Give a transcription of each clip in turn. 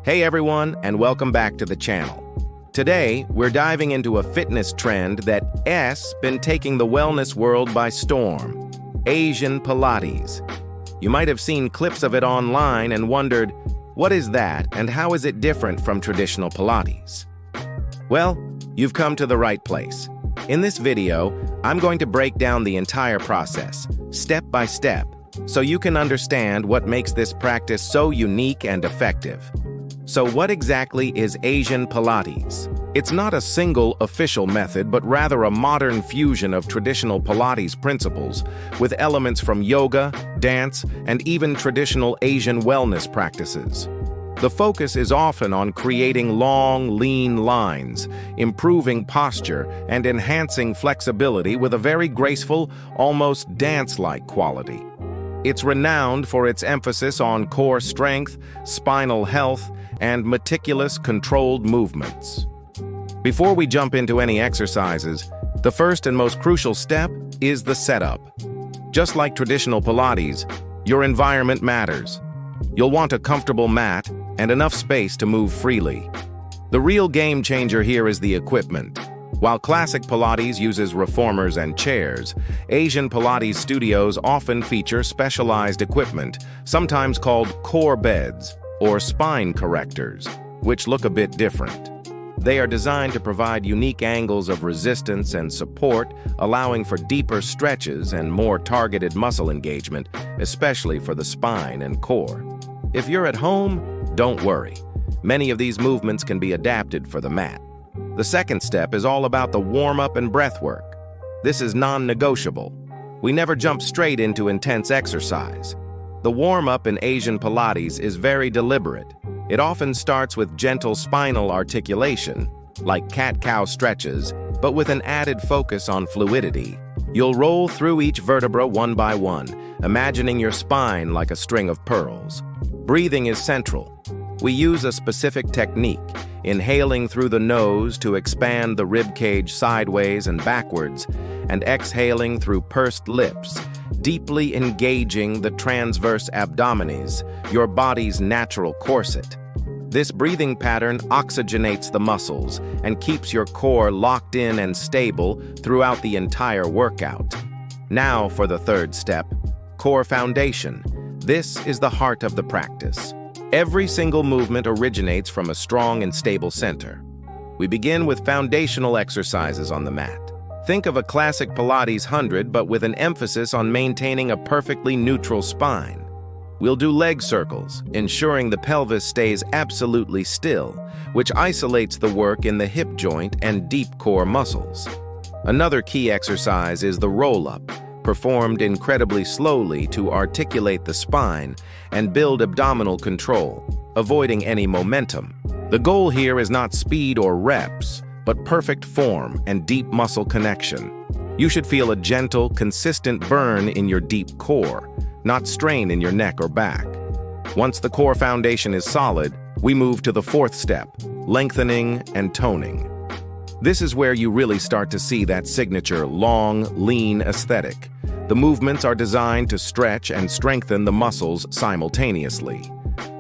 Hey everyone, and welcome back to the channel. Today, we're diving into a fitness trend that's been taking the wellness world by storm: Asian Pilates. You might have seen clips of it online and wondered, what is that and how is it different from traditional Pilates? Well, you've come to the right place. In this video, I'm going to break down the entire process, step by step, so you can understand what makes this practice so unique and effective. So what exactly is Asian Pilates? It's not a single official method, but rather a modern fusion of traditional Pilates principles with elements from yoga, dance, and even traditional Asian wellness practices. The focus is often on creating long, lean lines, improving posture, and enhancing flexibility with a very graceful, almost dance-like quality. It's renowned for its emphasis on core strength, spinal health, and meticulous, controlled movements. Before we jump into any exercises, the first and most crucial step is the setup. Just like traditional Pilates, your environment matters. You'll want a comfortable mat and enough space to move freely. The real game changer here is the equipment. While classic Pilates uses reformers and chairs, Asian Pilates studios often feature specialized equipment, sometimes called core beds or spine correctors, which look a bit different. They are designed to provide unique angles of resistance and support, allowing for deeper stretches and more targeted muscle engagement, especially for the spine and core. If you're at home, don't worry. Many of these movements can be adapted for the mat. The second step is all about the warm-up and breath work. This is non-negotiable. We never jump straight into intense exercise. The warm-up in Asian Pilates is very deliberate. It often starts with gentle spinal articulation, like cat-cow stretches, but with an added focus on fluidity. You'll roll through each vertebra one by one, imagining your spine like a string of pearls. Breathing is central. We use a specific technique, inhaling through the nose to expand the rib cage sideways and backwards, and exhaling through pursed lips, deeply engaging the transverse abdominis, your body's natural corset. This breathing pattern oxygenates the muscles and keeps your core locked in and stable throughout the entire workout. Now for the third step, core foundation. This is the heart of the practice. Every single movement originates from a strong and stable center. We begin with foundational exercises on the mat. Think of a classic Pilates 100, but with an emphasis on maintaining a perfectly neutral spine. We'll do leg circles, ensuring the pelvis stays absolutely still, which isolates the work in the hip joint and deep core muscles. Another key exercise is the roll-up, performed incredibly slowly to articulate the spine and build abdominal control, avoiding any momentum. The goal here is not speed or reps, but perfect form and deep muscle connection. You should feel a gentle, consistent burn in your deep core, not strain in your neck or back. Once the core foundation is solid, we move to the fourth step, lengthening and toning. This is where you really start to see that signature long, lean aesthetic. The movements are designed to stretch and strengthen the muscles simultaneously.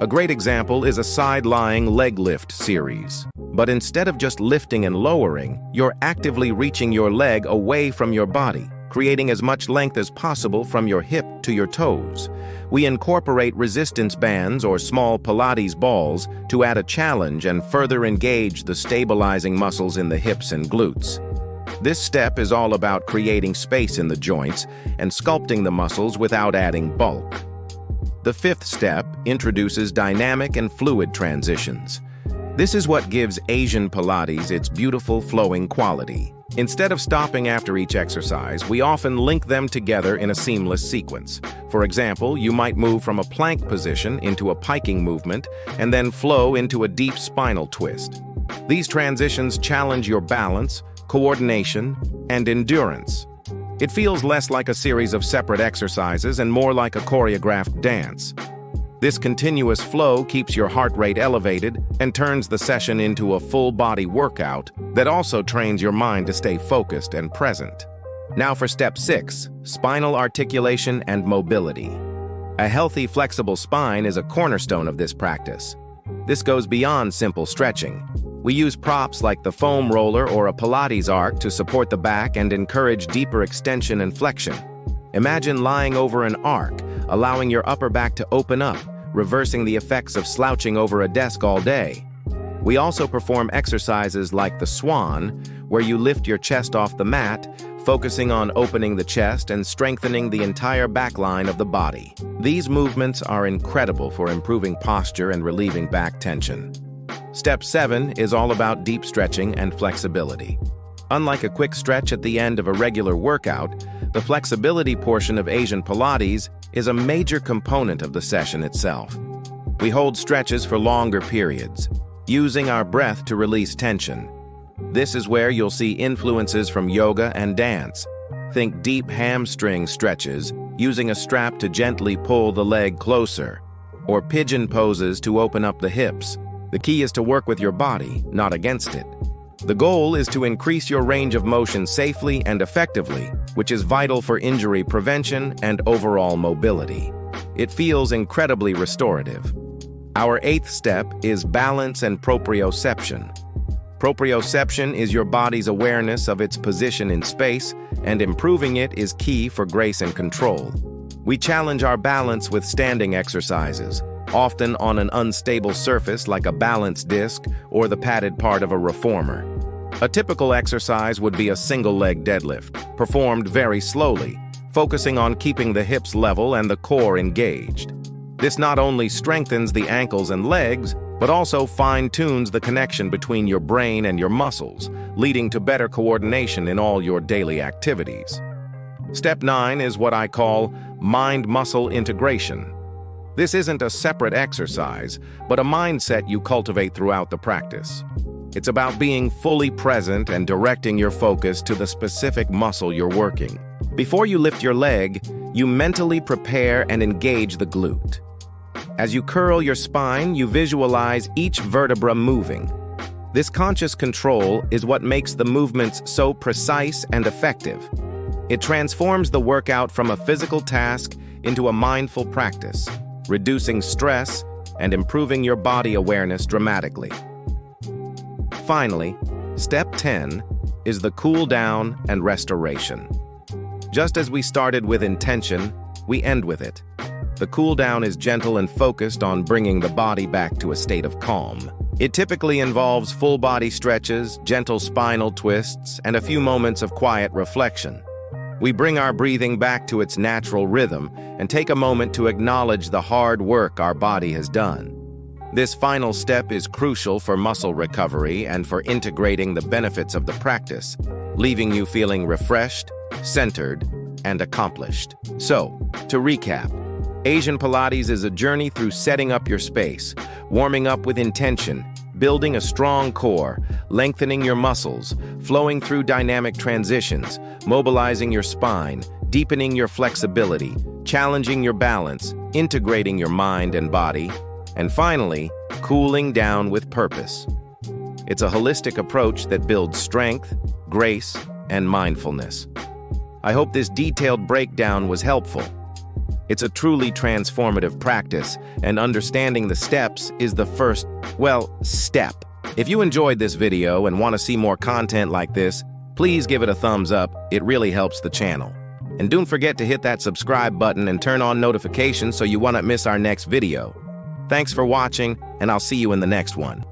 A great example is a side-lying leg lift series. But instead of just lifting and lowering, you're actively reaching your leg away from your body, creating as much length as possible from your hip to your toes. We incorporate resistance bands or small Pilates balls to add a challenge and further engage the stabilizing muscles in the hips and glutes. This step is all about creating space in the joints and sculpting the muscles without adding bulk. The fifth step introduces dynamic and fluid transitions. This is what gives Asian Pilates its beautiful flowing quality. Instead of stopping after each exercise, we often link them together in a seamless sequence. For example, you might move from a plank position into a piking movement and then flow into a deep spinal twist. These transitions challenge your balance, coordination, and endurance. It feels less like a series of separate exercises and more like a choreographed dance. This continuous flow keeps your heart rate elevated and turns the session into a full-body workout that also trains your mind to stay focused and present. Now for step 6, spinal articulation and mobility. A healthy, flexible spine is a cornerstone of this practice. This goes beyond simple stretching. We use props like the foam roller or a Pilates arc to support the back and encourage deeper extension and flexion. Imagine lying over an arc, allowing your upper back to open up, reversing the effects of slouching over a desk all day. We also perform exercises like the swan, where you lift your chest off the mat, focusing on opening the chest and strengthening the entire back line of the body. These movements are incredible for improving posture and relieving back tension. Step 7 is all about deep stretching and flexibility. Unlike a quick stretch at the end of a regular workout, the flexibility portion of Asian Pilates is a major component of the session itself. We hold stretches for longer periods, using our breath to release tension. This is where you'll see influences from yoga and dance. Think deep hamstring stretches, using a strap to gently pull the leg closer, or pigeon poses to open up the hips. The key is to work with your body, not against it. The goal is to increase your range of motion safely and effectively, which is vital for injury prevention and overall mobility. It feels incredibly restorative. Our 8th step is balance and proprioception. Proprioception is your body's awareness of its position in space, and improving it is key for grace and control. We challenge our balance with standing exercises, often on an unstable surface like a balance disc or the padded part of a reformer. A typical exercise would be a single-leg deadlift, performed very slowly, focusing on keeping the hips level and the core engaged. This not only strengthens the ankles and legs, but also fine-tunes the connection between your brain and your muscles, leading to better coordination in all your daily activities. Step 9 is what I call mind-muscle integration. This isn't a separate exercise, but a mindset you cultivate throughout the practice. It's about being fully present and directing your focus to the specific muscle you're working. Before you lift your leg, you mentally prepare and engage the glute. As you curl your spine, you visualize each vertebra moving. This conscious control is what makes the movements so precise and effective. It transforms the workout from a physical task into a mindful practice, reducing stress and improving your body awareness dramatically. Finally, step 10 is the cool down and restoration. Just as we started with intention, we end with it. The cool down is gentle and focused on bringing the body back to a state of calm. It typically involves full body stretches, gentle spinal twists, and a few moments of quiet reflection. We bring our breathing back to its natural rhythm and take a moment to acknowledge the hard work our body has done. This final step is crucial for muscle recovery and for integrating the benefits of the practice, leaving you feeling refreshed, centered, and accomplished. So, to recap, Asian Pilates is a journey through setting up your space, warming up with intention, building a strong core, lengthening your muscles, flowing through dynamic transitions, mobilizing your spine, deepening your flexibility, challenging your balance, integrating your mind and body, and finally, cooling down with purpose. It's a holistic approach that builds strength, grace, and mindfulness. I hope this detailed breakdown was helpful. It's a truly transformative practice, and understanding the steps is the first, step. If you enjoyed this video and want to see more content like this, please give it a thumbs up. It really helps the channel. And don't forget to hit that subscribe button and turn on notifications so you won't miss our next video. Thanks for watching, and I'll see you in the next one.